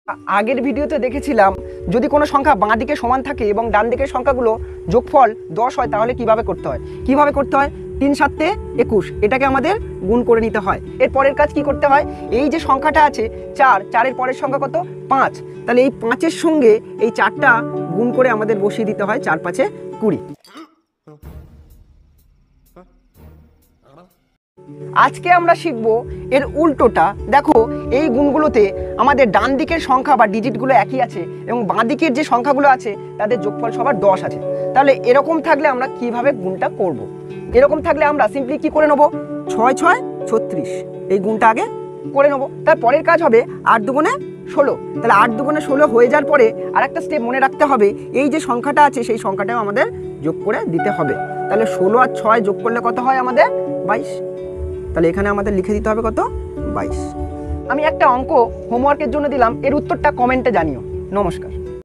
আগের ভিডিওতে দেখেছিলাম যদি কোনো সংখ্যা বাঁ দিকে সমান থাকে এবং ডান দিকের সংখ্যাগুলো যোগফল 10 হয় তাহলে কিভাবে করতে হয়। 3 7 21 এটাকে আমাদের গুণ করে নিতে হয়। এর পরের কাজ কি করতে হয়, এই যে সংখ্যাটা আছে 4, 4-এর পরের সংখ্যা কত 5, তাহলে এই 5-এর সঙ্গে এই 4টা গুণ করে আমাদের বসিয়ে দিতে হয়। 4 5 20। আজকে আমরা শিখব এর উল্টোটা। দেখো এই গুণগুলোতে আমাদের ডান দিকের সংখ্যা বা ডিজিটগুলো একই আছে এবং বাঁ দিকের যে সংখ্যাগুলো আছে তাদের যোগফল সবার 10 আছে। তাহলে এরকম থাকলে আমরা কিভাবে গুণটা করব। এরকম থাকলে আমরা সিম্পলি কি করে নেব, 6 6 36 এই গুণটা আগে করে নেব। তার পরের কাজ হবে 8 দুগুণে 16। তাহলে 8 দুগুণে 16 হয়ে যাওয়ার পরে আরেকটা স্টেপ মনে রাখতে হবে, এই যে সংখ্যাটা আছে সেই সংখ্যাটাও আমাদের যোগ করে দিতে হবে। তাহলে 16 আর 6 যোগ করলে কত হয় আমাদের 22। তাহলে এখানে আমাদের লিখে দিতে হবে কত 22। আমি একটা অঙ্ক হোমওয়ার্কের জন্য দিলাম, এর উত্তরটা কমেন্টে জানিও। নমস্কার।